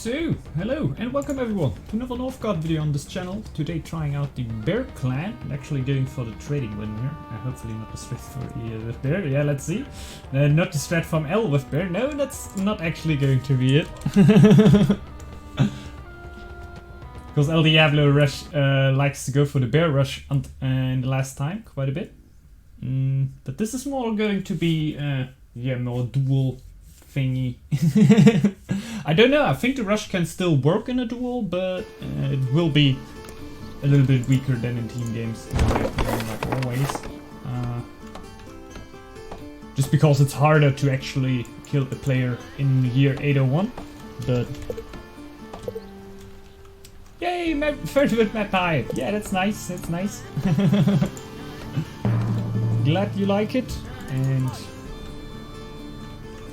So, hello and welcome everyone to another Northgard video on this channel. Today trying out the Bear clan and actually going for the trading win here. Hopefully not the strat for E with Bear, yeah, let's see. Not the strat from L with Bear, no, that's not actually going to be it. Because El Diablo Rush likes to go for the Bear Rush in the last time quite a bit. But this is more going to be, yeah, more duel thingy. I don't know, I think the rush can still work in a duel, but it will be a little bit weaker than in team games, like always. Just because it's harder to actually kill the player in year 801, but... Yay, first with map high! Yeah, that's nice, that's nice. Glad you like it, and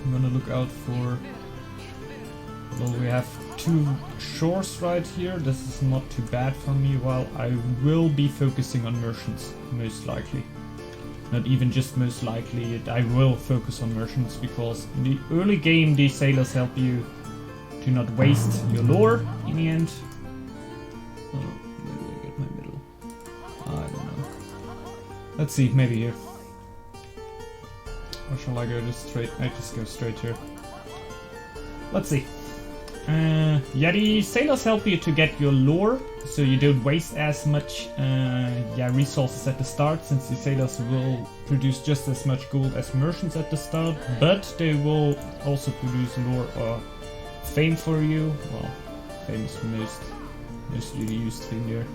I'm gonna look out for... Well, we have two shores right here. This is not too bad for me, while I will be focusing on merchants, most likely. Not even just most likely, I will focus on merchants, because in the early game the sailors help you to not waste your lore in the end. Oh, where do I get my middle? I don't know. Let's see, maybe here. Or shall I go just straight? I just go straight here. Let's see. Yeah, the sailors help you to get your lore, so you don't waste as much resources at the start, since the sailors will produce just as much gold as merchants at the start, but they will also produce lore or fame for you. Well, fame is mostly the used thing there.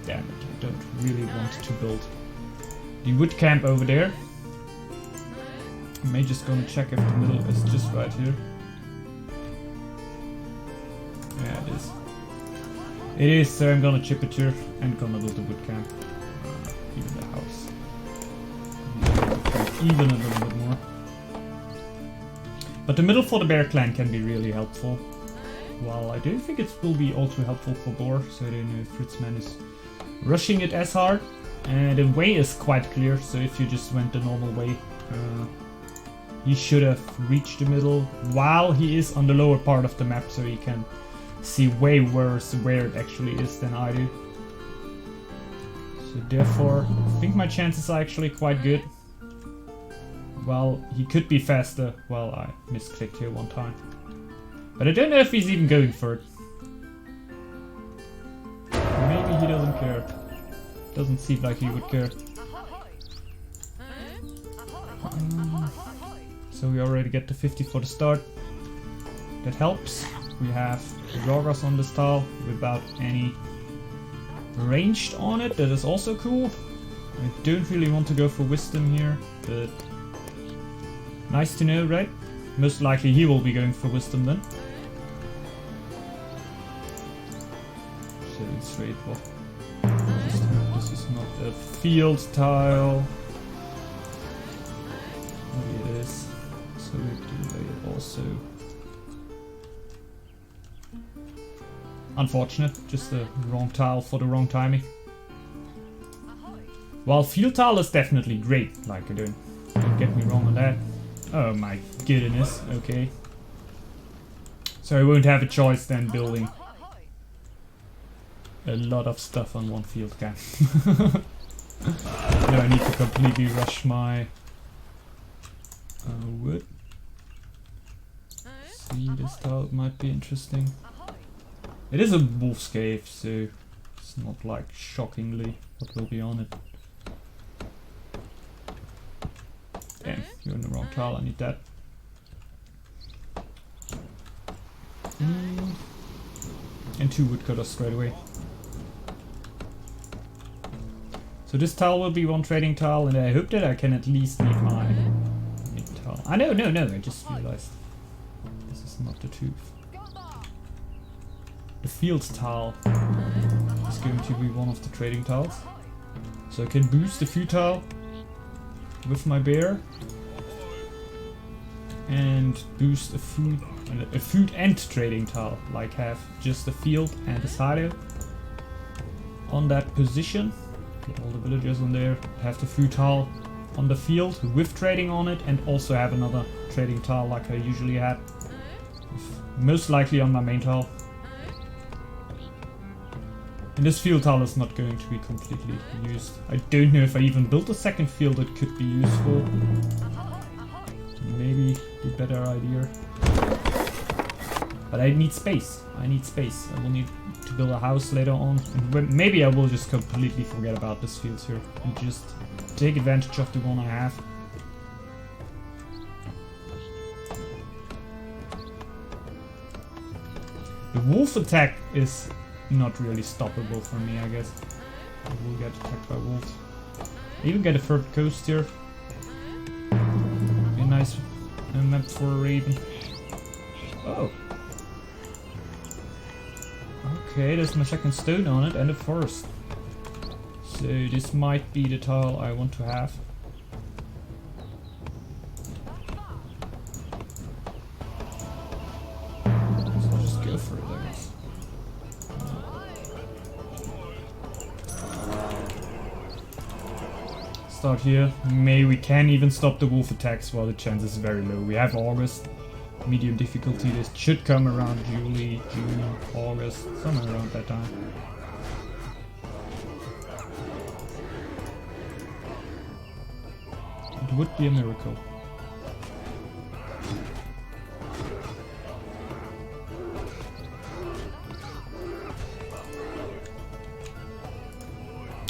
Damn it, I don't really want to build the wood camp over there. I may just gonna check if the middle is just right here. Yeah, it is. It is, so I'm gonna chip it here and gonna build the wood camp. Even the house. Even a little bit more. But the middle for the Bear clan can be really helpful. While I don't think it will be also helpful for Boar, so I don't know if Fr1tz3Man is rushing it as hard. And the way is quite clear, so if you just went the normal way, he should have reached the middle while he is on the lower part of the map, so he can see way worse where it actually is than I do. So therefore, I think my chances are actually quite good. Well, he could be faster. Well, I misclicked here one time. But I don't know if he's even going for it. Maybe he doesn't care. Doesn't seem like he would care. So we already get the 50 for the start. That helps. We have Rogers on this tile without any ranged on it. That is also cool. I don't really want to go for wisdom here, but nice to know, right? Most likely he will be going for wisdom then. So it's straight off. This is not a field tile. Maybe it is. So we delay it also. Unfortunate, just the wrong tile for the wrong timing. While field tile is definitely great, like don't get me wrong on that. Oh my goodness, okay. So I won't have a choice then building a lot of stuff on one field camp. Now I need to completely rush my wood. See, this tile might be interesting. It is a wolf's cave, so it's not like shockingly what will be on it. Damn, you're in the wrong tile, I need that. And two woodcutters straight away. So this tile will be one trading tile, and I hope that I can at least leave my mid tile. No, I just realized this is not the truth. The field tile is going to be one of the trading tiles. So I can boost the food tile with my bear. And boost a food and trading tile, like have just a field and a silo on that position. Get all the villagers on there, have the food tile on the field with trading on it, and also have another trading tile like I usually had. Most likely on my main tile. And this field tile is not going to be completely used. I don't know if I even built a second field that could be useful. Maybe the better idea. But I need space. I need space. I will need to build a house later on. And maybe I will just completely forget about this field here and just take advantage of the one I have. The wolf attack is not really stoppable for me, I guess. I will get attacked by wolves. I even get a third coast here. Be a nice map for a raven. Oh. Okay, there's my second stone on it and a forest. So this might be the tile I want to have. So I'll just go for it, I guess. Start here. Maybe we can even stop the wolf attacks while the chance is very low. We have August. Medium difficulty. This should come around June, August, somewhere around that time. It would be a miracle.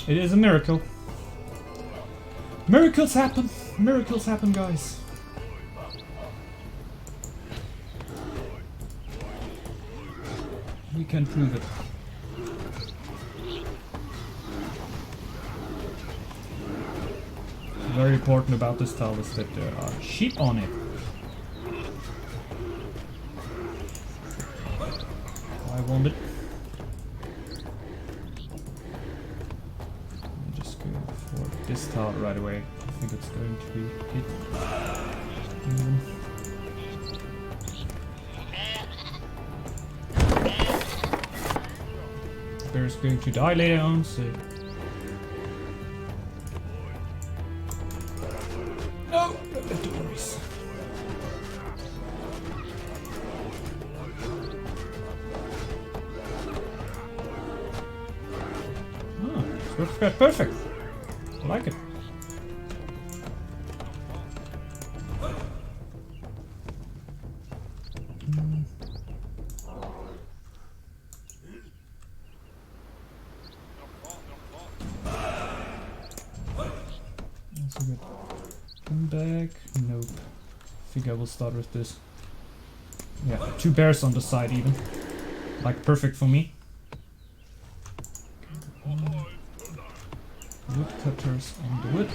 It is a miracle. Miracles happen! Miracles happen, guys. We can prove it. Very important about this tile is that there are sheep on it. I want it. I'll just go for this tile right away. I think it's going to be hit. Bear's going to die later on, so... No! Don't let the worries. Oh, it's perfect! I like it. Come back. Nope. I think I will start with this. Yeah, 2 bears on the side even. Like perfect for me. Woodcutters on the wood.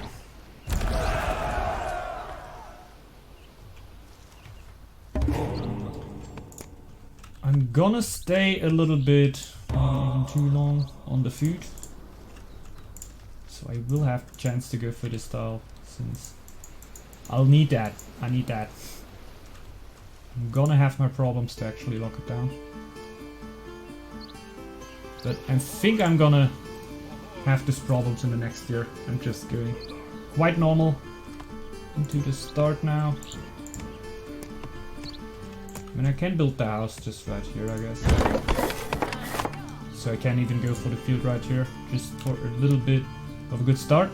I'm gonna stay a little bit, not even too long, on the food. So I will have a chance to go for this tile, since I'll need that. I need that. I'm gonna have my problems to actually lock it down. But I think I'm gonna have these problems in the next year. I'm just going quite normal into the start now. I mean, I can build the house just right here, I guess. So I can't even go for the field right here, just for a little bit of a good start.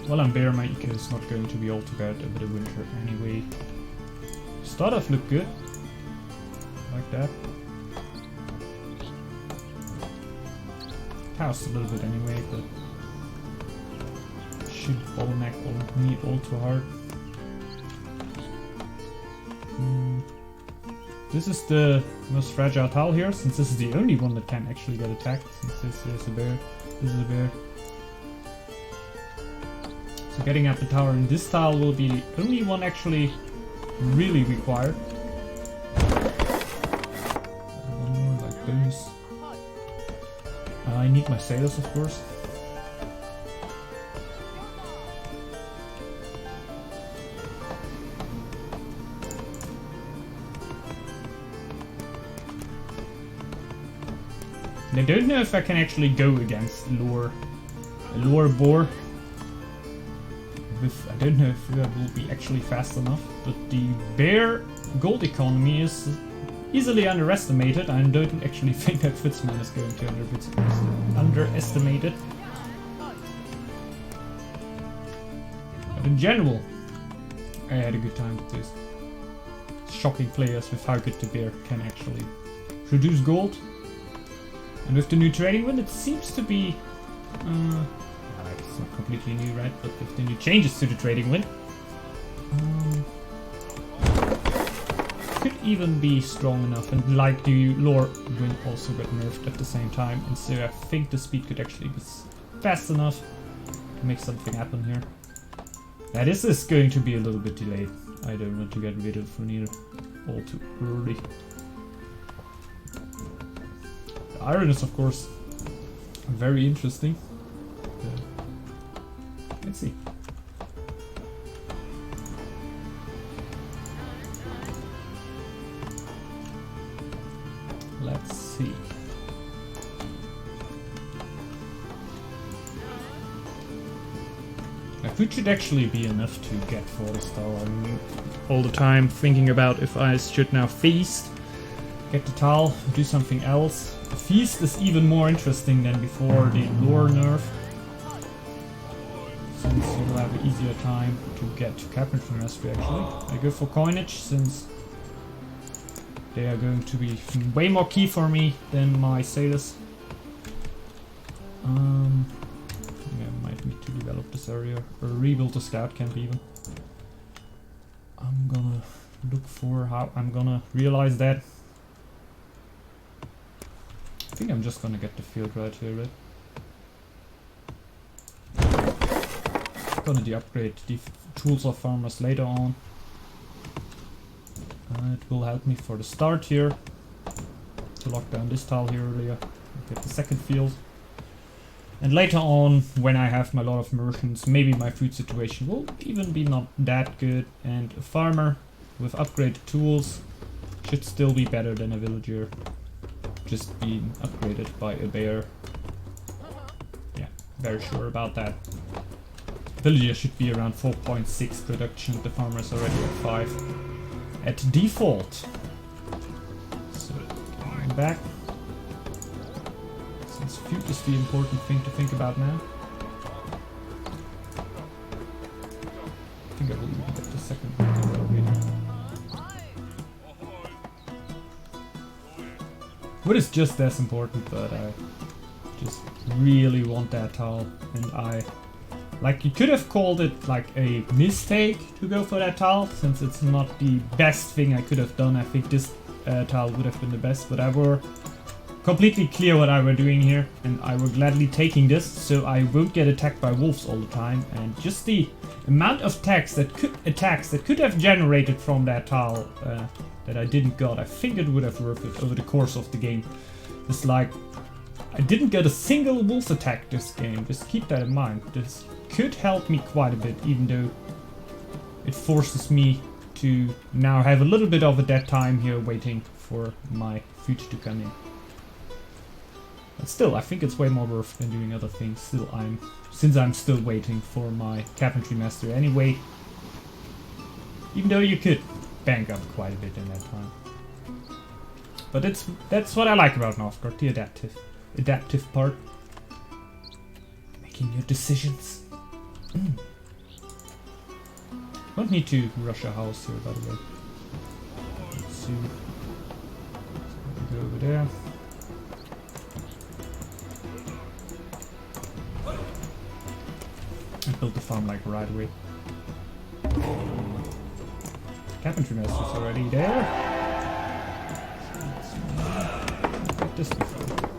Well, I'm bare, my eco is not going to be all too bad over the winter anyway. Start off look good. Like that. House a little bit anyway, but should bottleneck me all too hard. This is the most fragile tile here, since this is the only one that can actually get attacked, since this is a bear, this is a bear. So getting up the tower in this tile will be the only one actually really required. One more like bonus. I need my sails, of course. I don't know if I can actually go against lure boar. I don't know if that will be actually fast enough, but the bear gold economy is easily underestimated. I don't actually think that Fr1tz3Man is going to underestimate it. But in general, I had a good time with this. Shocking players with how good the bear can actually produce gold. And with the new trading wind, it seems to be... it's not completely new, right? But with the new changes to the trading wind, could even be strong enough. And like the lore wind also got nerfed at the same time, and so I think the speed could actually be fast enough to make something happen here. Yeah, this is going to be a little bit delayed. I don't want to get rid of Fr1tz3Man all too early. The iron is of course very interesting. Let's see. Let's see. My food should actually be enough to get for the star. I'm all the time thinking about if I should now feast, get the towel, do something else. The feast is even more interesting than before the lure nerf, since you'll have an easier time to get to Carpentry Mastery actually. I go for coinage since they are going to be way more key for me than my sailors. Yeah, might need to develop this area or rebuild the scout camp even. I'm gonna look for how I'm gonna realize that. I think I'm just gonna get the field right here, right? Gonna upgrade the tools of farmers later on. It will help me for the start here to lock down this tile here earlier, get the second field. And later on, when I have my lot of merchants, maybe my food situation will even be not that good, and a farmer with upgraded tools should still be better than a villager just being upgraded by a bear. Yeah, very sure about that. Villager should be around 4.6 production, the farmer is already at 5 at default. So, going back. Since food is the important thing to think about now. I think I will even get the second one. Wood is just as important, but I just really want that tile, and like, you could have called it like a mistake to go for that tile, since it's not the best thing I could have done. I think this tile would have been the best, but I were completely clear what I were doing here, and I were gladly taking this, so I won't get attacked by wolves all the time. And just the amount of attacks that could have generated from that tile that I didn't got, I think it would have worked it over the course of the game. It's like, I didn't get a single wolf attack this game, just keep that in mind. This could help me quite a bit, even though it forces me to now have a little bit of a dead time here waiting for my food to come in. But still, I think it's way more worth than doing other things. Still, since I'm still waiting for my Carpentry Master anyway. Even though you could bank up quite a bit in that time. But that's what I like about Northgard, the adaptive part. Making your decisions. Don't need to rush a house here, by the way. Let's see. So go over there. I built the farm like right away. Carpentry Master's already there. Get this before.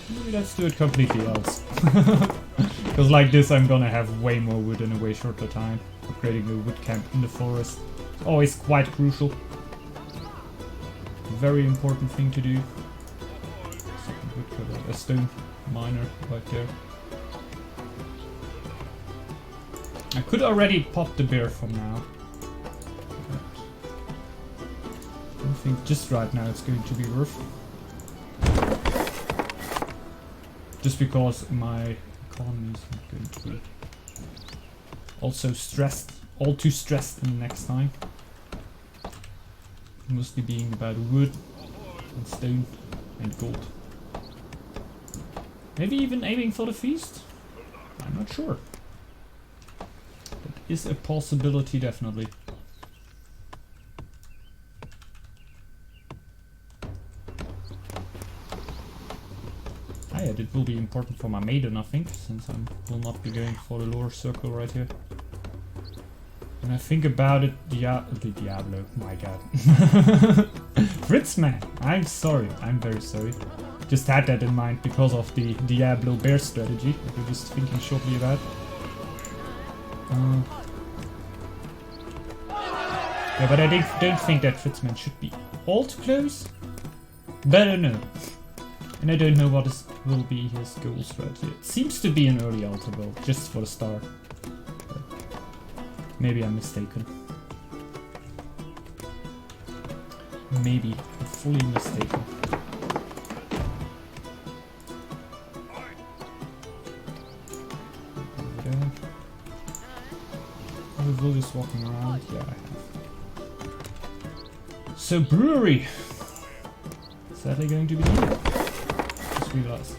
Maybe let's do it completely else. Because like this I'm gonna have way more wood in a way shorter time. Upgrading the wood camp in the forest is always quite crucial. Very important thing to do. A stone miner right there. I could already pop the bear from now. think just right now it's going to be worth. Just because my economy is not going to be also stressed, all too stressed in the next time. Mostly being about wood and stone and gold. Maybe even aiming for the feast? I'm not sure. That is a possibility, definitely. Ah yeah, that will be important for my maiden, I think, since I will not be going for the lower circle right here. When I think about it, the Diablo, my god. Fr1tz3Man, I'm sorry, I'm very sorry. Just had that in mind because of the Diablo Bear strategy that we were just thinking shortly about. Yeah, but I don't think that Fr1tz3Man should be all too close. But I don't know. And I don't know what will be his goals right here. It seems to be an early altar build, just for the start. But maybe I'm mistaken. Maybe I'm fully mistaken. We're just walking around. Yeah, I have. So brewery. Sadly going to be here. Just realized.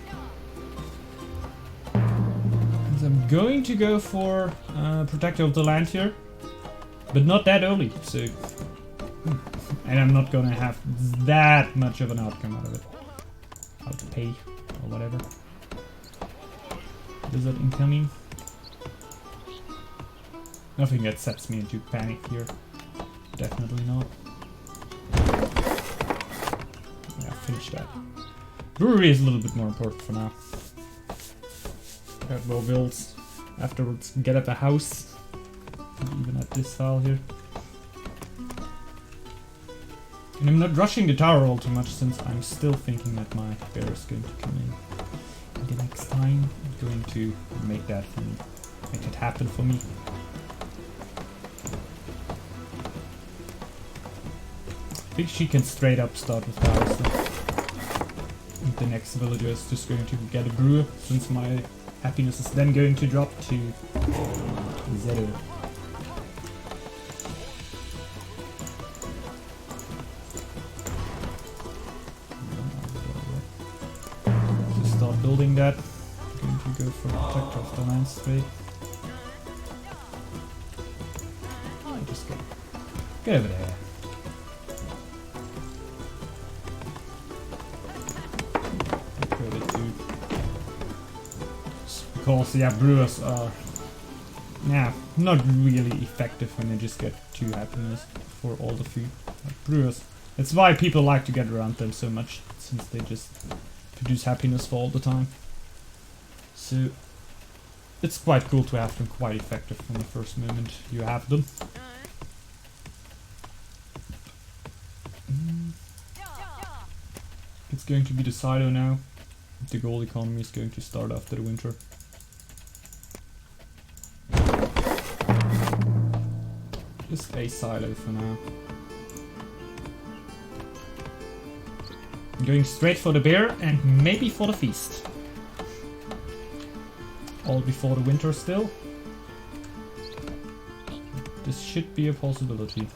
And I'm going to go for Protector of the Land here, but not that early. So, and I'm not gonna have that much of an outcome out of it. How to pay or whatever. Is that incoming? Nothing that sets me into panic here. Definitely not. Yeah, finish that. Brewery is a little bit more important for now. Have more builds. Afterwards, get at the house. Even at this tile here. And I'm not rushing the tower all too much since I'm still thinking that my bear is going to come in the next time. I'm going to make that for me. Make it happen for me. I think she can straight up start with towers. So the next villager is just going to get a brewer, since my happiness is then going to drop to 0. Just start building that. I'm going to go for Protector of the Land straight. Oh, just get over there. Because, yeah, brewers are not really effective when they just get 2 happiness for all the food. Like brewers. That's why people like to get around them so much, since they just produce happiness for all the time. So it's quite cool to have them quite effective from the first moment you have them. It's going to be the silo now. The gold economy is going to start after the winter. Just a silo for now. I'm going straight for the bear and maybe for the feast. All before the winter still. This should be a possibility.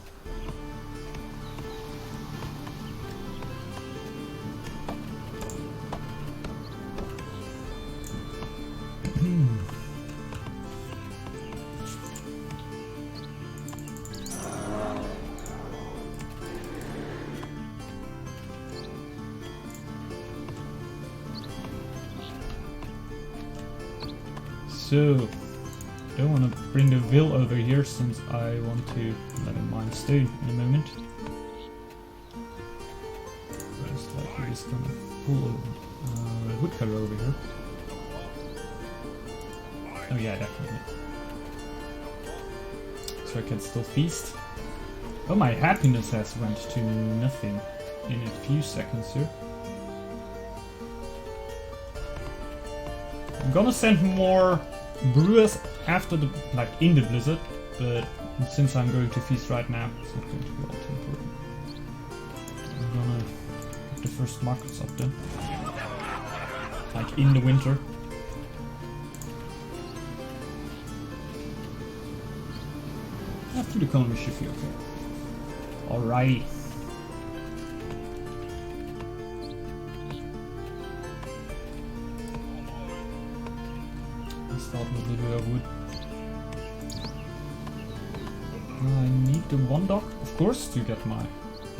So, don't want to bring the Vil over here since I want to let him mine stone in a moment. Most likely just gonna pull a woodcutter over here. Oh yeah, definitely. So I can still feast. Oh, my happiness has went to nothing in a few seconds here. I'm gonna send more brewers after the, like, in the blizzard, but since I'm going to feast right now, it's not going to be all too important. gonna put the first markets up then. Like in the winter. Food economy should be okay. Alrighty. Let's start with a little bit of wood. I need the one dock, of course, to get my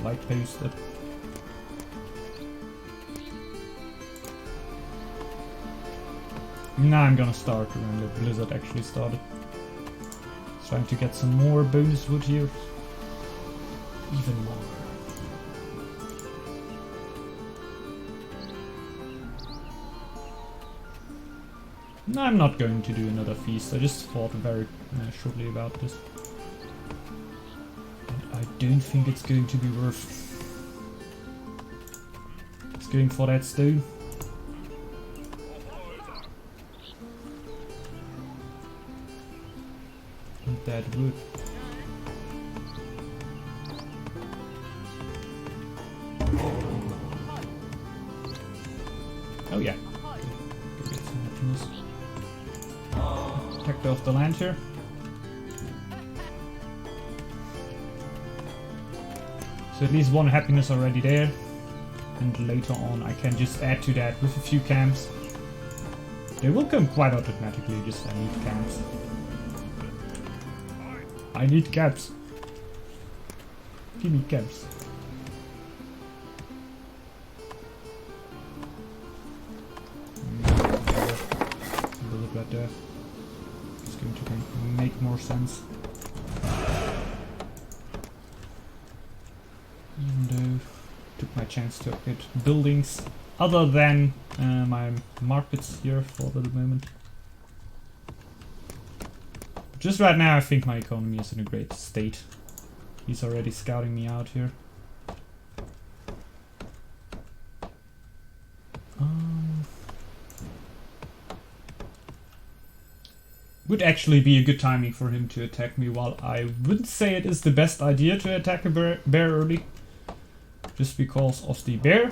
light posted. Now I'm gonna start when the blizzard actually started. Trying to get some more bonus wood here. Even more. No, I'm not going to do another feast. I just thought very shortly about this. And I don't think it's going to be worth. It's going for that stone. That wood. Oh yeah. Go get some happiness. Protect off the land here. So at least one happiness already there. And later on I can just add to that with a few camps. They will come quite automatically, just I need camps. I need caps. Give me caps. A little bit there. It's going to make more sense. Even though I took my chance to upgrade buildings other than my markets here for a little moment. Just right now I think my economy is in a great state. He's already scouting me out here. Would actually be a good timing for him to attack me, while I wouldn't say it is the best idea to attack a bear early. Just because of the bear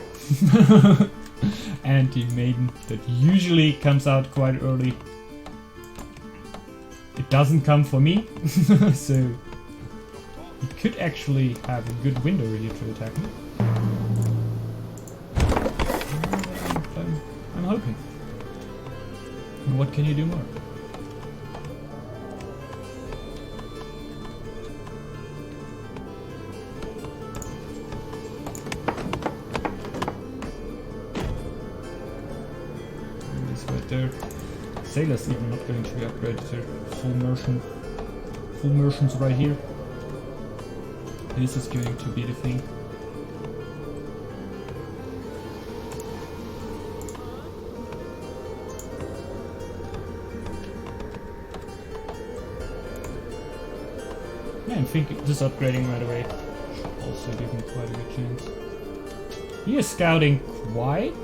and the maiden that usually comes out quite early. It doesn't come for me, so he could actually have a good window here to attack me. I'm hoping. And what can you do more? This right there. Sailor's even not going to be upgraded here. Full merchants right here. This is going to be the thing. Yeah, I think this upgrading right away should also give me quite a good chance. He is scouting quite...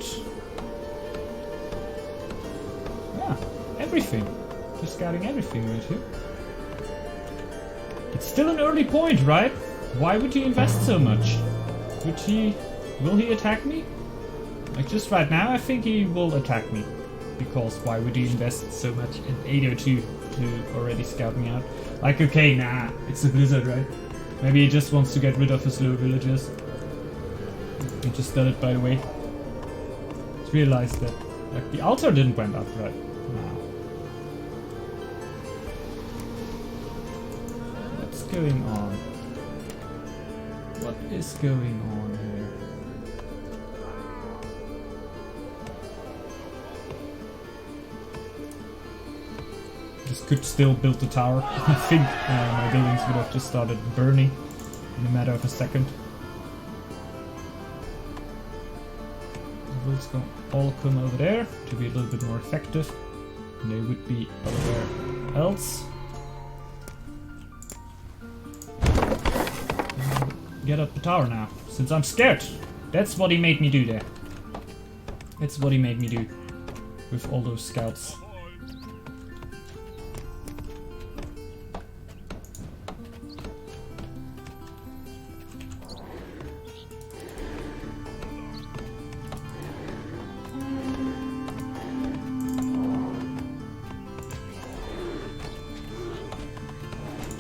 everything. Just scouting everything right here. It's still an early point, right? Why would he invest so much? Will he attack me? Like just right now I think he will attack me. Because why would he invest so much in 802 to already scout me out? Like okay, nah, it's a blizzard, right? Maybe he just wants to get rid of his low villagers. He just done it by the way. Just realized that like the altar didn't went up, right? Nah. What's going on? What is going on here? This could still build the tower. I think my buildings would have just started burning in a matter of a second. The wolves all come over there to be a little bit more effective. And they would be over else. Get up the tower now, since I'm scared. That's what he made me do there. That's what he made me do with all those scouts.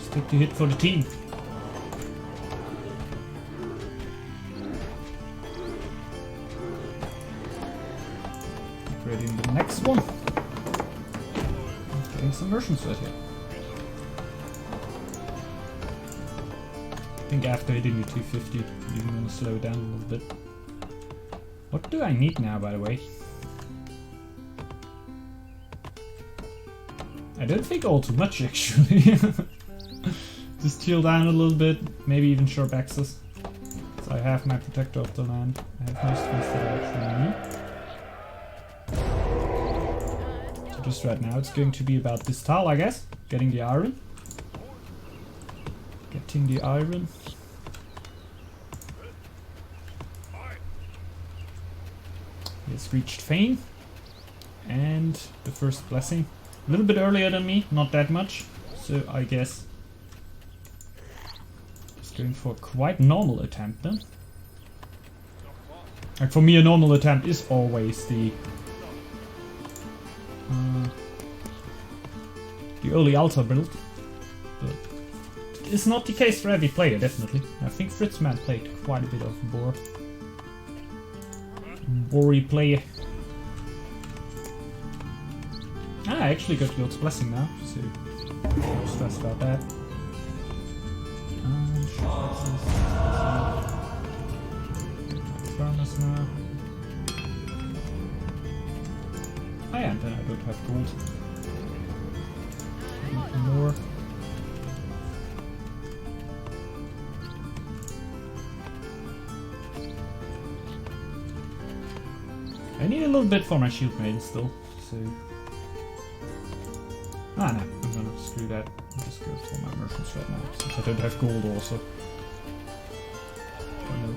Stick to hit for the team. Upgrading the next one. Getting some merchants right here. I think after hitting the 250, you're gonna slow down a little bit. What do I need now, by the way? I don't think all too much, actually. Just chill down a little bit, maybe even sharp axes. So I have my protector of the land. I have most things that I actually need. So just right now it's going to be about this tile, I guess. Getting the iron. Getting the iron. He has reached Fame. And the first blessing. A little bit earlier than me, not that much. So I guess he's going for a quite normal attempt then. Like for me a normal attempt is always the early altar build. But it's not the case for every player, definitely. I think Fr1tz3Man played quite a bit of boar. Bory player. I actually got Lord's Blessing now, so no stress about that. Furnace now. Oh yeah, and then I don't have gold. More. I need a little bit for my shield maiden still, so. Ah no, I'm gonna screw that. I'll just go for my merchants right now, since I don't have gold also. Oh no.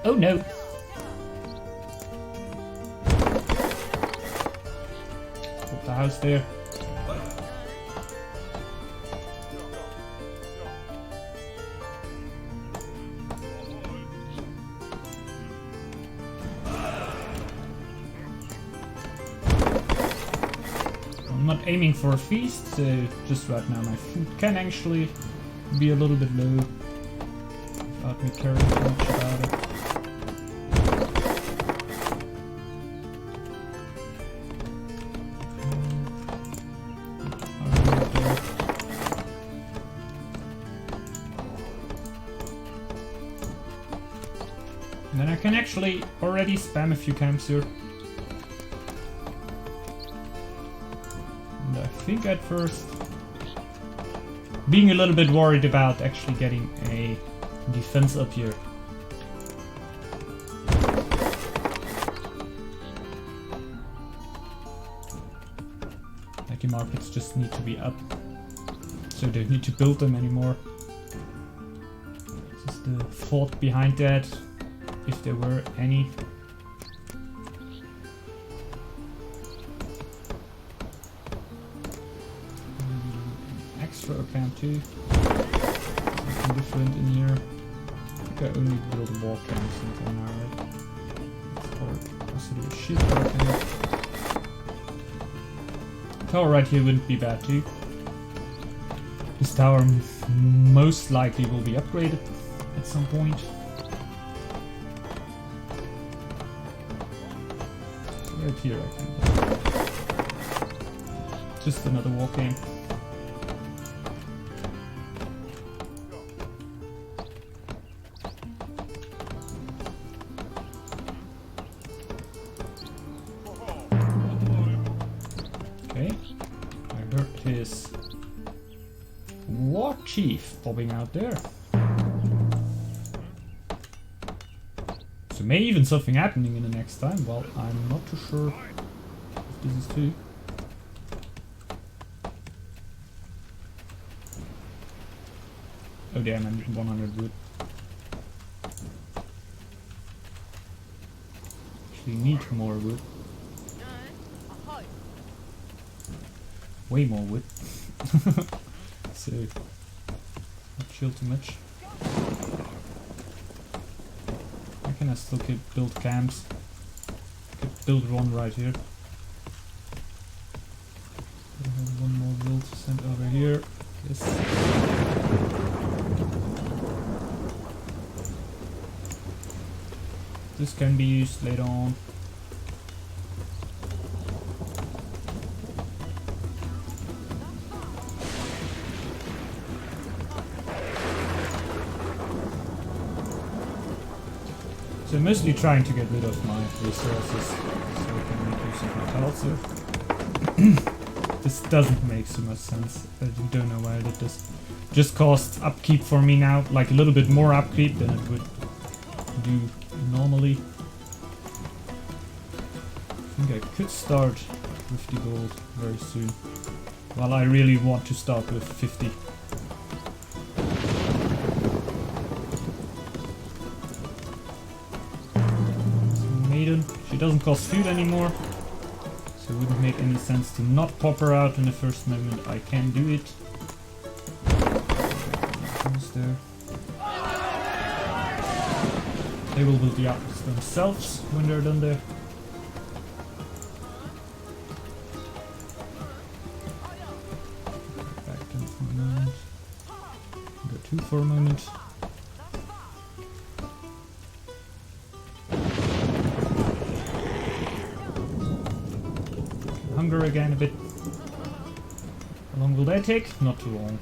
Oh no! Put the house there. I'm not aiming for a feast, so just right now my food can actually be a little bit low without me caring too much about it. And then I can actually already spam a few camps here. And I think at first being a little bit worried about actually getting a defense up here. Like the markets just need to be up. So they don't need to build them anymore. Just the thought behind that. If there were any. Extra camp too. Something different in here. I think I only build wall camps in the corner, right? Or possibly a shield tower camp. Tower right here wouldn't be bad too. This tower most likely will be upgraded at some point. Right here I can. Just another wall game. Okay. I heard his war chief bobbing out there. So may even something happening in the next time. Well, I'm not too sure if this is true. Oh damn, I need 100 wood. Actually need more wood. Way more wood. So, not chill too much. I still could build camps. Could build one right here. here. Yes. This can be used later on. So I'm mostly trying to get rid of my resources so I can make use of my tiles here. This doesn't make so much sense. I don't know why I did this. Just costs upkeep for me now, like a little bit more upkeep than it would do normally. I think I could start with 50 gold very soon. Well, I really want to start with 50. Maiden, she doesn't cost food anymore. So it wouldn't make any sense to not pop her out in the first moment. I can do it. Who's there? They will build the apples themselves when they're done there. Back then for a moment. Go 2 for a moment. Hunger again a bit. How long will that take? Not too long.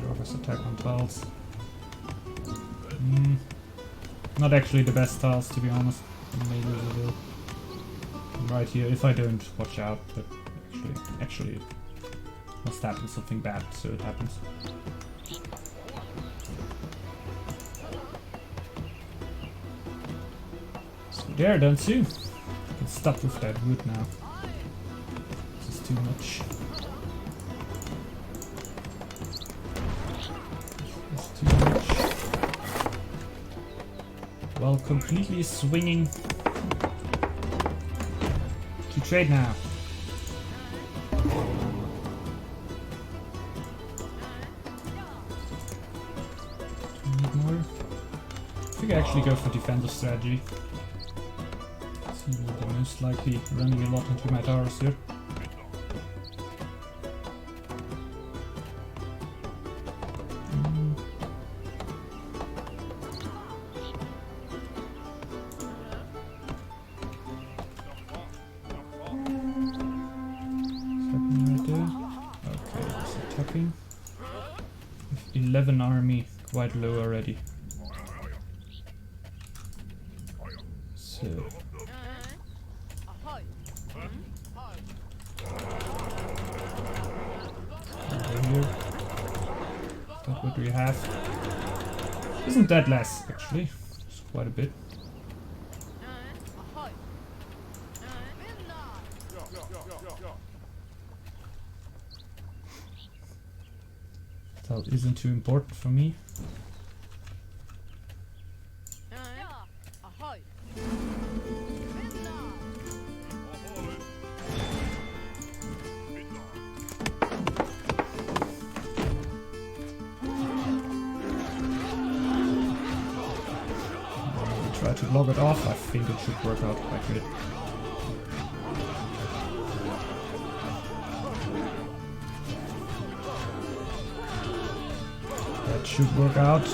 Jorva's attack on tiles. Not actually the best tiles, to be honest. Maybe a little. Right here, if I don't watch out, but actually it must happen something bad, so it happens. So there, don't you? Get stuck with that wood now. This is too much. This is too much. Well, completely swinging to trade now. Need more? I think I actually go for defensive strategy. See, we'll be most likely running a lot into my towers here. With 11 army, quite low already. So over here. That's what we have. Isn't that less actually? It's quite a bit. That isn't too important for me. Try to log it off. I think it should work out quite good. That should work out.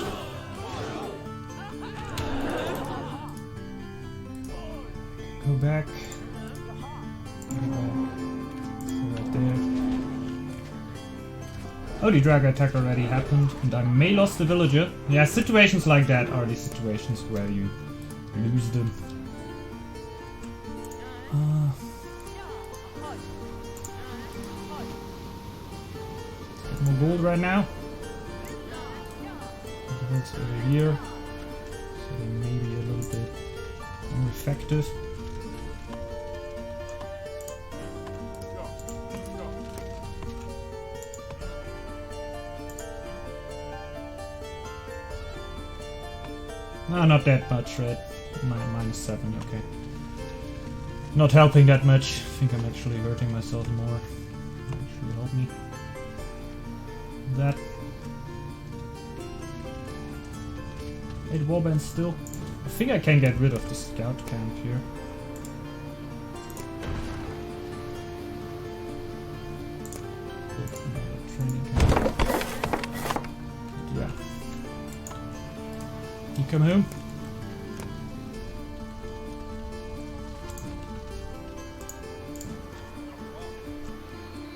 Go back. Go right there. Oh, the drag attack already happened, and I may lost the villager. Yeah, situations like that are the situations where you lose them. Get more gold right now. That's over here, so they may be a little bit more effective. No, not that much, right? -7, okay. Not helping that much. I think I'm actually hurting myself more. Actually help me. That. 8 warbands still. I think I can get rid of the scout camp here. You come home?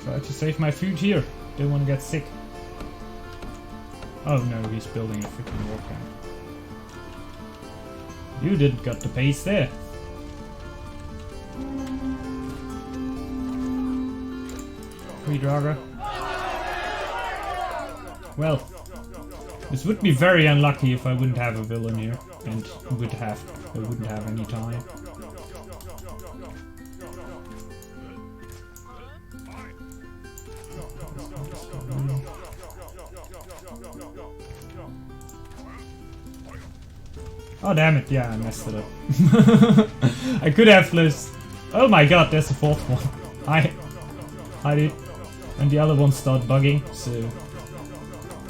Try to save my food here. Don't want to get sick. Oh no, he's building a freaking war camp. You didn't got the pace there. Free Draga. Well, this would be very unlucky if I wouldn't have a villain here and I wouldn't have any time. Oh damn it, yeah, I messed it up. I could have this. Oh my god, there's the fourth one. Hi dude. And the other one start bugging, so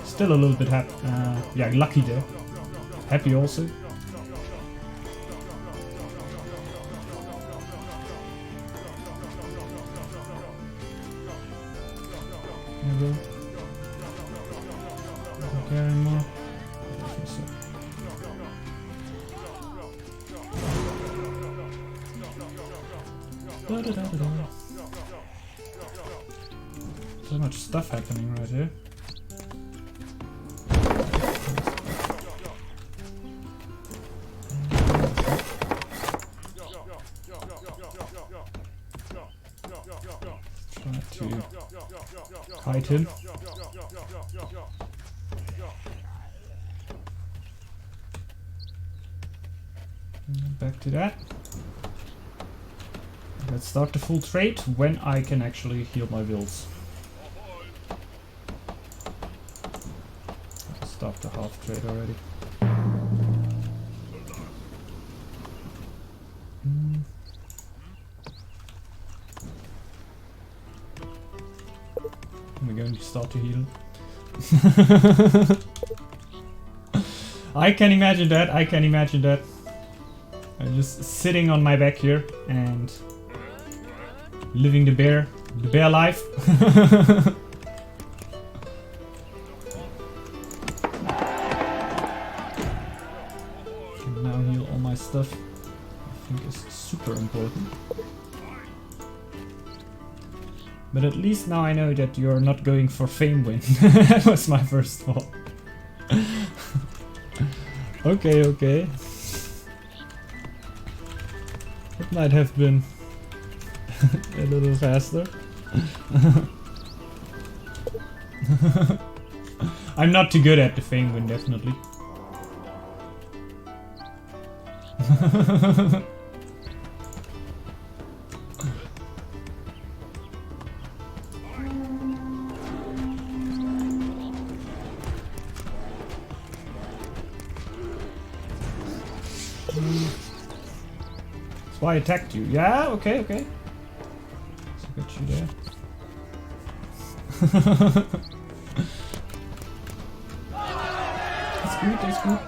still a little bit happy. Yeah, lucky there. Happy also. Never. Don't care anymore. So much stuff happening right here. Try to kite him. Back to that. Let's start the full trade when I can actually heal my wills. I'll stop the half trade already. We're going to start to heal. I can imagine that, I can imagine that. I'm just sitting on my back here and living the bear life. Can now heal all my stuff. I think is super important. But at least now I know that you're not going for fame win. That was my first thought. Okay, okay. It might have been a little faster. I'm not too good at the fame win, definitely. That's why I attacked you. Yeah, okay, okay. So got you there. That's good, that's good.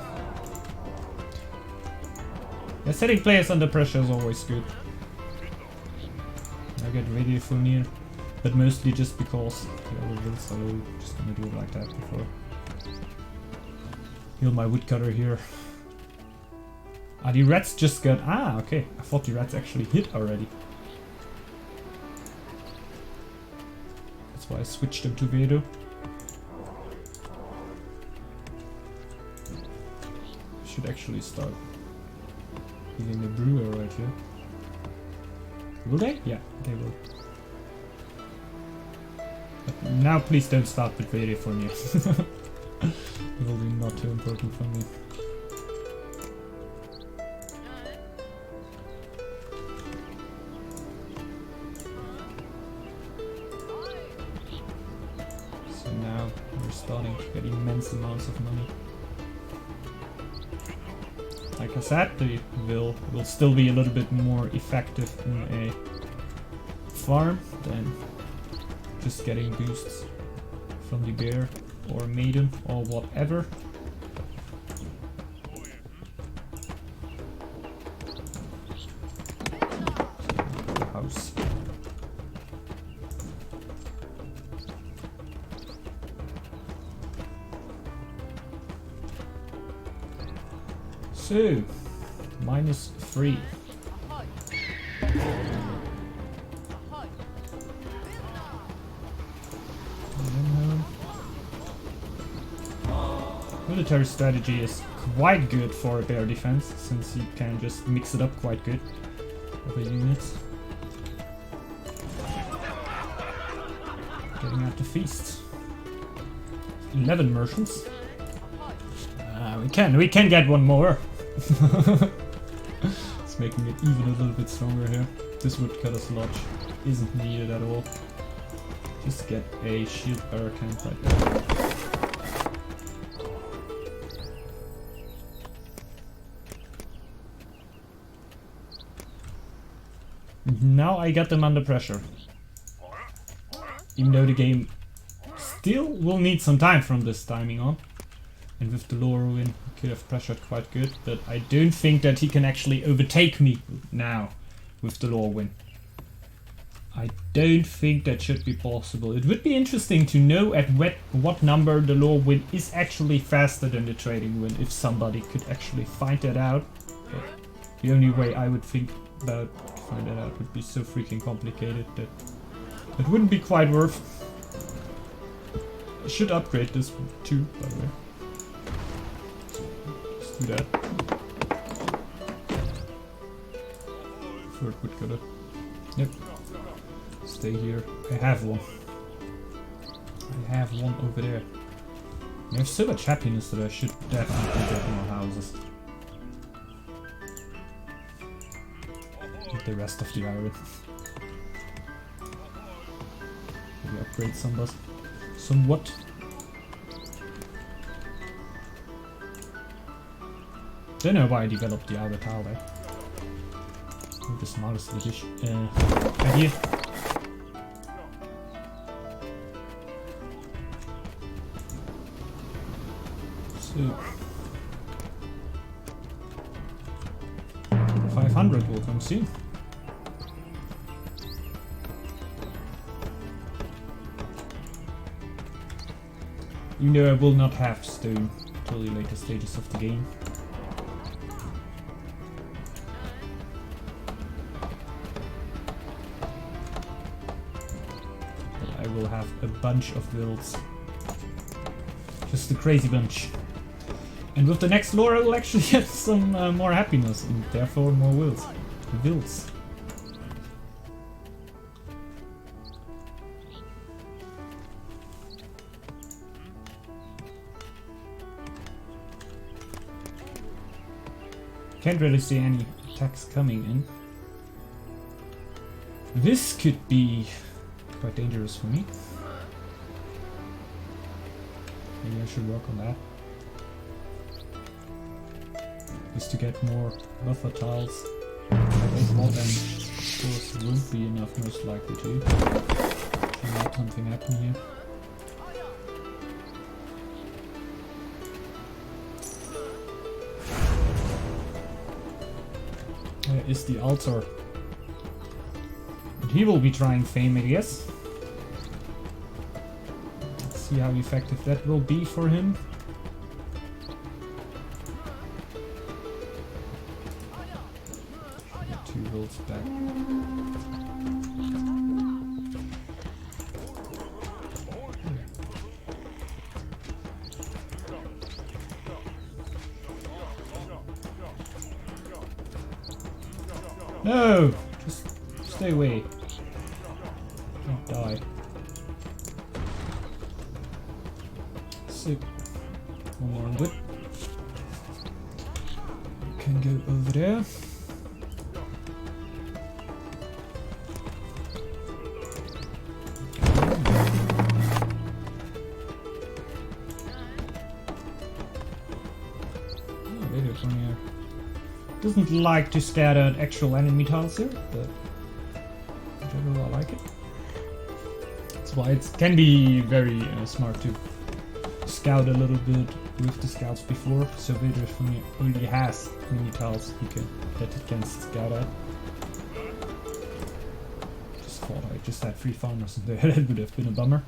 Yeah, setting players under pressure is always good. I get ready for near, but mostly just because the other wills are just gonna do it like that before. Heal my woodcutter here. Ah, the rats just got... Ah, okay. I thought the rats actually hit already. That's why I switched them to Vedo. Should actually start healing the brewer right here. Will they? Yeah, they will. But now please don't start with Vedo for me. It will be not too important for me. Starting to get immense amounts of money. Like I said, the will still be a little bit more effective in a farm than just getting boosts from the bear or maiden or whatever. House. So, -3. Military strategy is quite good for a bear defense, since you can just mix it up quite good with the units. Getting out to feast. 11 merchants. We can get one more. It's making it even a little bit stronger here. This woodcutter's lodge isn't needed at all. Just get a shield bearer camp right there. Now I got them under pressure. Even though the game still will need some time from this timing on. And with the lower win, he could have pressured quite good, but I don't think that he can actually overtake me now with the lower win. I don't think that should be possible. It would be interesting to know at what number the lower win is actually faster than the trading win, if somebody could actually find that out. But the only way I would think about find that out would be so freaking complicated that it wouldn't be quite worth. I should upgrade this too, by the way. Let's do that. Third woodcutter. Yep. Stay here. I have one. I have one over there. I have so much happiness that I should definitely get more houses. Get the rest of the iron. Maybe upgrade somewhat. Don't know why I developed the outer tile there. Not the smartest idea. So 500 will come soon. Even though I will not have stone till the later stages of the game. But I will have a bunch of builds. Just a crazy bunch. And with the next lore I will actually get some more happiness and therefore more wills. Can't really see any attacks coming in. This could be quite dangerous for me. Maybe I should work on that. Just to get more buffer tiles. I think more damage, of course, won't be enough, most likely to. Should let something happen here. There is the altar. And he will be trying fame, I guess. Let's see how effective that will be for him. Get 2 volts back. No! Just stay away. Don't die. So, one more good. You can go over there. Doesn't like to scatter actual enemy tiles here, but in general I like it. That's why it can be very smart to scout a little bit with the scouts before, so Vader for me already has many tiles that it can scout at. Just thought I just had 3 farmers in there, that would have been a bummer.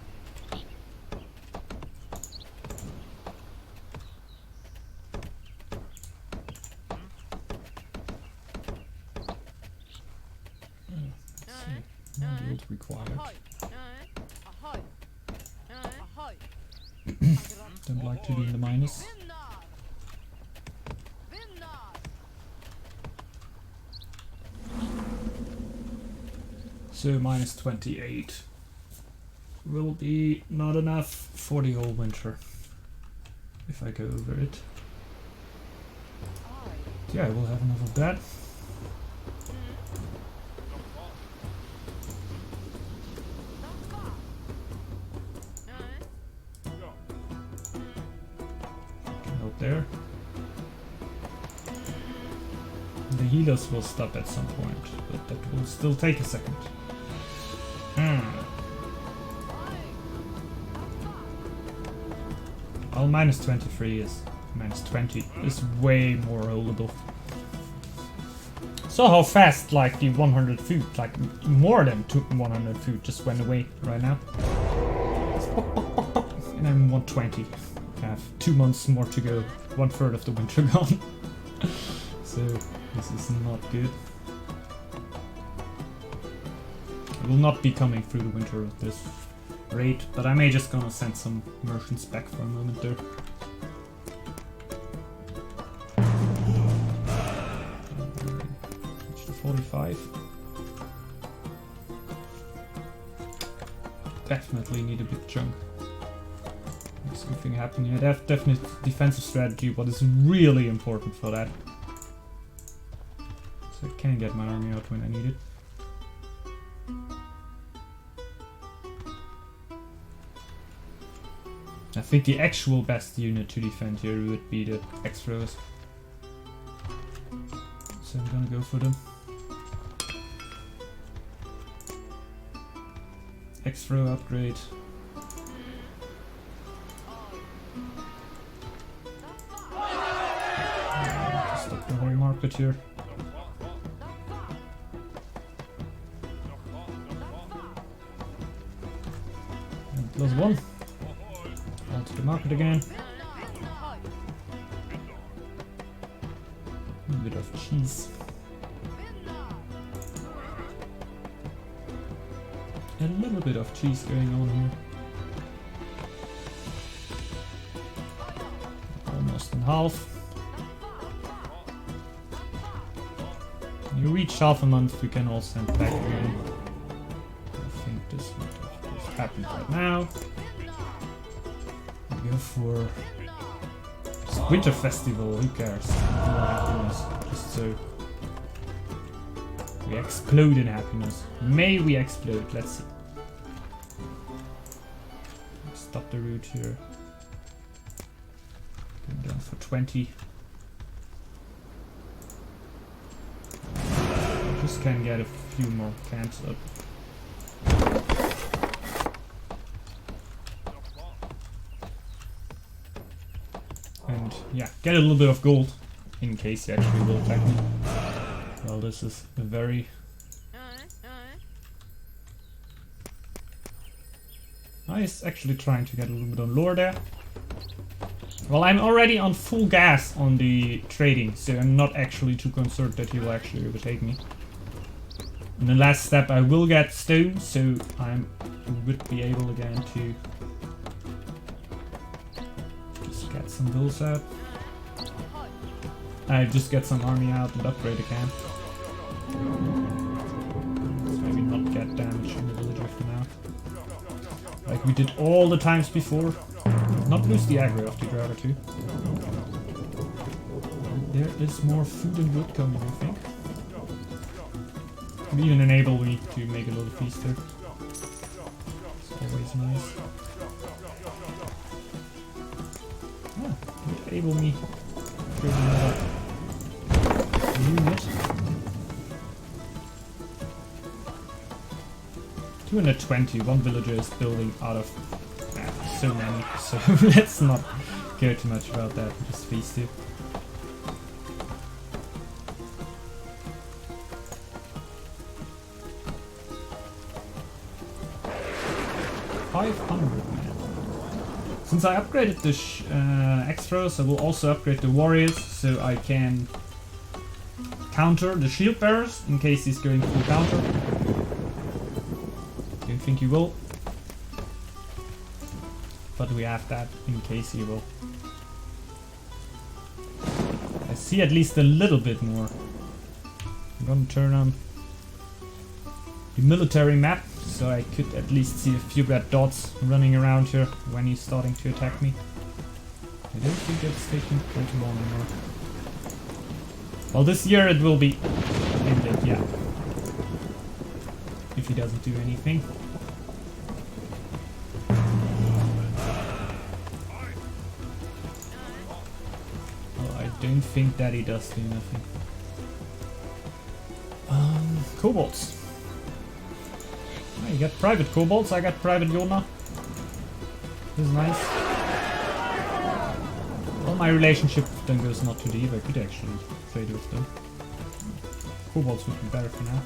shield required. Don't like to be in the minus. So minus 28 will be not enough for the whole winter if I go over it. Yeah, I will have enough of that. Out there. The healers will stop at some point, but that will still take a second. Well, minus 23 is minus 20 is way more rollable. So how fast like the 100 food, like more than 100 food just went away right now. And I'm 120. I have 2 months more to go. 1/3 of the winter gone. So this is not good. I will not be coming through the winter at this rate, but I may just gonna send some merchants back for a moment there. Reach to 45. Definitely need a big chunk. There's something happening here. They have definite defensive strategy, what is really important for that. So I can get my army out when I need it. I think the actual best unit to defend here would be the X-Throwers. So I'm gonna go for them. X-Throw upgrade. Stop the whole market here. And +1. To the market again. A bit of cheese. A little bit of cheese going on here. Almost in half. When you reach half a month, we can all send back again. I think this would have happened right now. Go for Winter Festival, who cares? More happiness, just so we explode in happiness. May we explode, let's see. Stop the route here. Going down for 20. Just can get a few more camps up. And yeah, get a little bit of gold in case he actually will attack me. Well, this is a very... He's actually trying to get a little bit on lore there. Well, I'm already on full gas on the trading, so I'm not actually too concerned that he will actually overtake me. In the last step I will get stone, so I would be able again to get some bills out. I just get some army out and upgrade again. Let's maybe not get damage in the village after now. Like we did all the times before. Not lose the aggro of the driver too. There is more food and wood coming, I think. Could even enable me to make a little feast here. It's always nice. Enable me to another unit. 220, one villager is building out of so many, so let's not care too much about that, just feast it. Since I upgraded the X-Throws, I will also upgrade the warriors so I can counter the shield bearers in case he's going full counter. think he will. But we have that in case he will. I see at least a little bit more. I'm gonna turn on the military map, so I could at least see a few red dots running around here when he's starting to attack me. I don't think it's taking way too long anymore. Well, this year it will be ended, yeah. If he doesn't do anything. Well, I don't think that he does do nothing. Kobolds. Oh, you got private kobolds, I got private Yona. This is nice. Well, my relationship with them goes not too deep. I could actually trade with them. Kobolds would be better for now.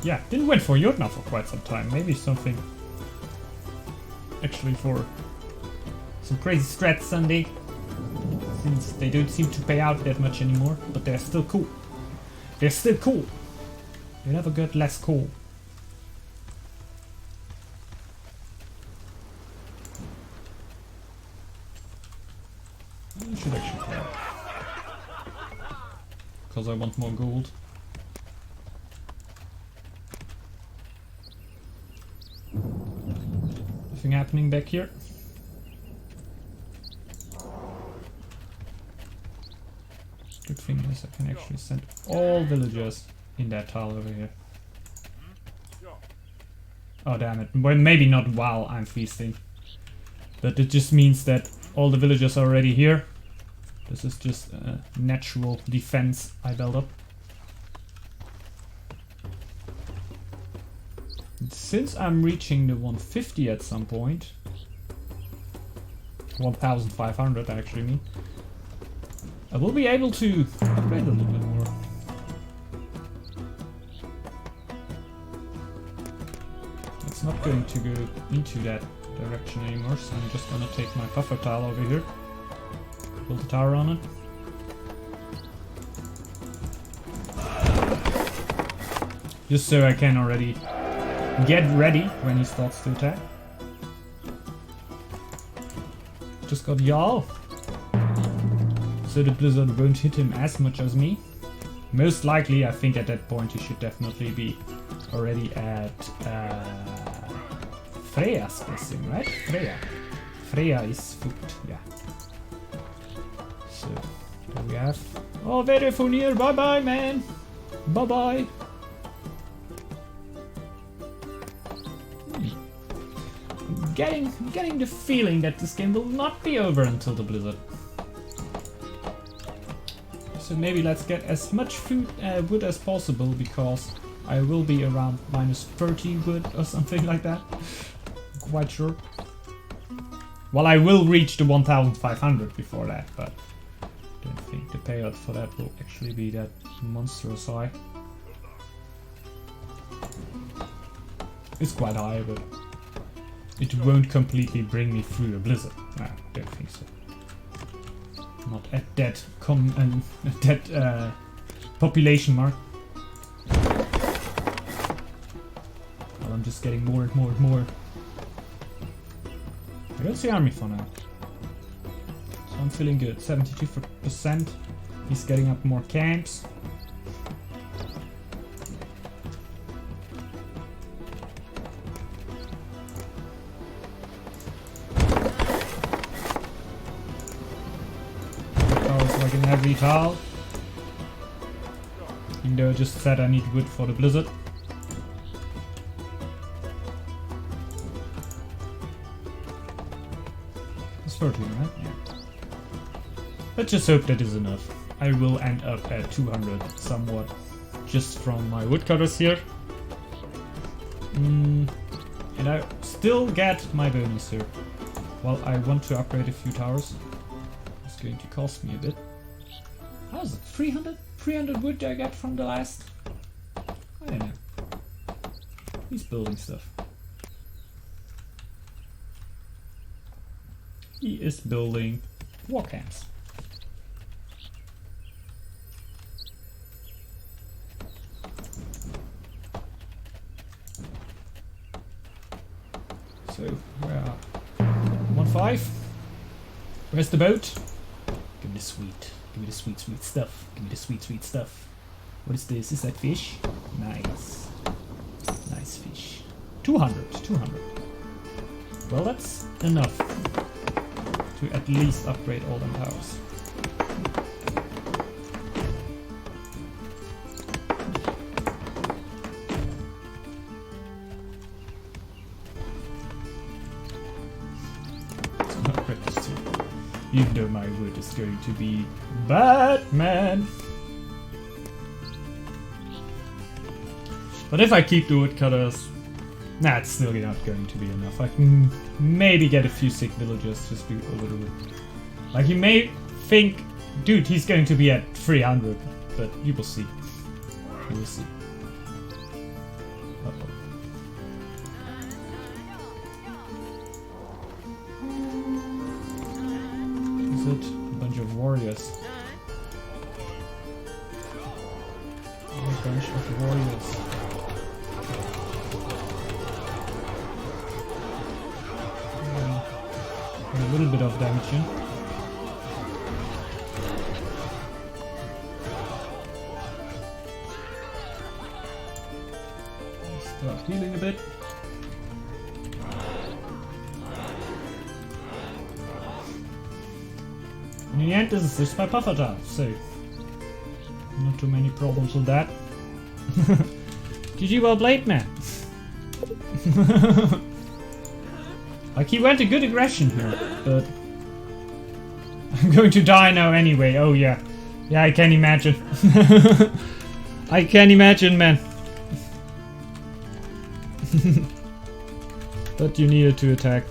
Yeah, didn't win for Jotna for quite some time. Maybe something actually for some crazy strats Sunday. Since they don't seem to pay out that much anymore, but they're still cool. They're still cool. They never get less cool. I should actually play it. Because I want more gold. Nothing happening back here. Good thing is I can actually send all villagers in that tile over here. Oh damn it. Well, maybe not while I'm feasting. But it just means that all the villagers are already here. This is just a natural defense I built up. And since I'm reaching the 150 at some point, 1500 I actually mean, I will be able to upgrade a little bit more. It's not going to go into that direction anymore, so I'm just gonna take my buffer tile over here, build a tower on it. Just so I can already get ready when he starts to attack. Just got Jarl. So the blizzard won't hit him as much as me. Most likely, I think at that point he should definitely be already at Freya's spacing, right? Freya is food, yeah. So there we have. Oh, very funny. Bye bye, man. Bye bye. I'm getting the feeling that this game will not be over until the blizzard. So maybe let's get as much food wood as possible, because I will be around minus 30 wood or something like that. Quite sure. Well, I will reach the 1500 before that, but I don't think the payout for that will actually be that monstrous high. It's quite high, but it won't completely bring me through a blizzard. No, I don't think so. Not at that population mark. Well, I'm just getting more and more and more. I don't see army for now. So I'm feeling good. 72%. He's getting up more camps. Like in every tile. Even though I just said I need wood for the blizzard. It's 13, right? Yeah. Let's just hope that is enough. I will end up at 200 somewhat, just from my woodcutters here. And I still get my bonus here. Well, I want to upgrade a few towers. It's going to cost me a bit. How is it? 300? 300 wood I get from the last? I don't know. He's building stuff. He is building war camps. Where's the boat? Give me the sweet. Give me the sweet, sweet stuff. Give me the sweet, sweet stuff. What is this? Is that fish? Nice. Nice fish. 200. 200. Well, that's enough to at least upgrade all them powers. So I'll upgrade this too. Even though my wood is going to be Batman. But if I keep the woodcutters, nah, it's still not going to be enough. I can maybe get a few sick villagers, just be a little bit. Like, you may think, dude, he's going to be at 300, but you will see. You will see. Uh-oh. Is it a bunch of warriors? A bunch of warriors. A little bit of damage in. Start healing a bit. And in the end, this is just my puffer tile, so not too many problems with that. GG, well played, man. Like, he went a good aggression here, but I'm going to die now anyway. Oh yeah. Yeah, I can imagine. I can imagine, man. But you needed to attack.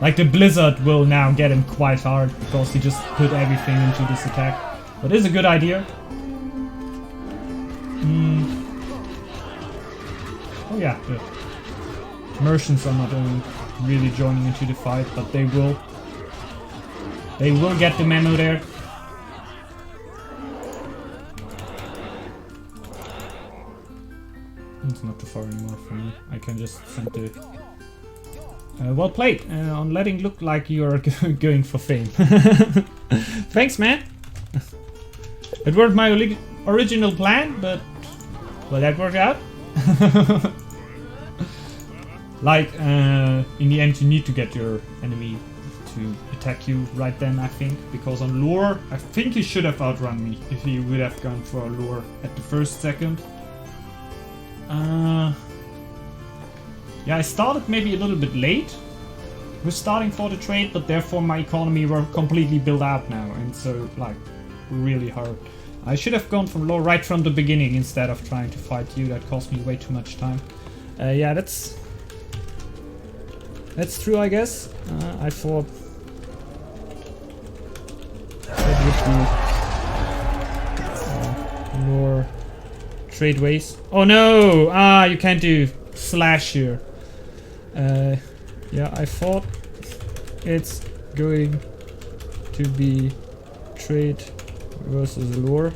Like, the blizzard will now get him quite hard because he just put everything into this attack. But it's a good idea. Oh yeah, the merchants are not really joining into the fight, but they will. They will get the memo there. It's not too far anymore for me. I can just send the... well played on letting look like you're going for fame. Thanks, man. It weren't my original plan, but well, that worked out. Like, in the end, you need to get your enemy to attack you right then, I think, because on lure, I think he should have outrun me if he would have gone for a lure at the first second. Yeah, I started maybe a little bit late with starting for the trade, but therefore my economy were completely built out now, and so, like, really hard. I should have gone for lure right from the beginning instead of trying to fight you. That cost me way too much time. Yeah, that's true, I guess. I thought that would be more trade ways. Oh no! Ah, you can't do slash here. Yeah, I thought it's going to be trade versus lure.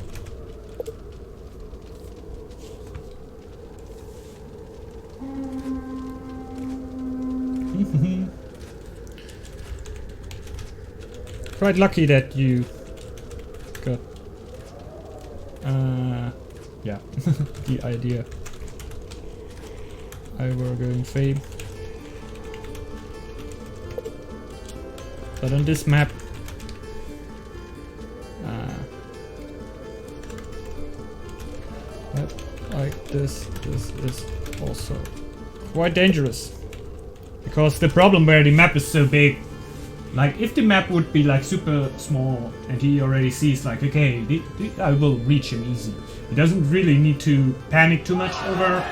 Quite lucky that you got yeah, the idea. I were going fame. But on this map like this is also quite dangerous. Because the problem where the map is so big, like if the map would be like super small and he already sees like, okay, I will reach him easy. He doesn't really need to panic too much over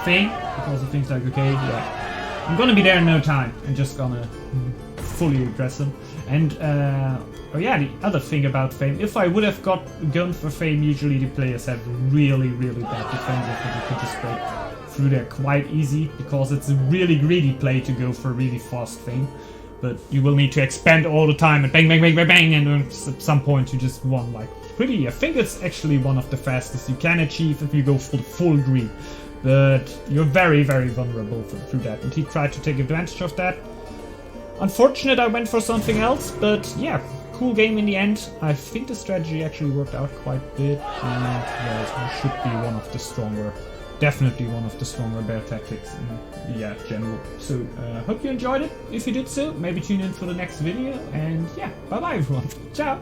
Fame, because he thinks like, okay, yeah, I'm gonna be there in no time and just gonna fully aggress him. And oh yeah, the other thing about Fame, if I would have gone for Fame, usually the players have really bad defensive and you could just break through there quite easy, because it's a really greedy play to go for really fast Fame. But you will need to expand all the time and bang, bang, bang, bang, bang, and at some point you just won like pretty. I think it's actually one of the fastest you can achieve if you go for the full green. but you're very, very vulnerable through that, and he tried to take advantage of that. Unfortunate I went for something else, but yeah, cool game in the end. I think the strategy actually worked out quite a bit, and yeah, it should be one of the stronger, definitely one of the stronger bear tactics in the general. So hope you enjoyed it. If you did so, maybe tune in for the next video, and yeah, bye bye everyone. Ciao!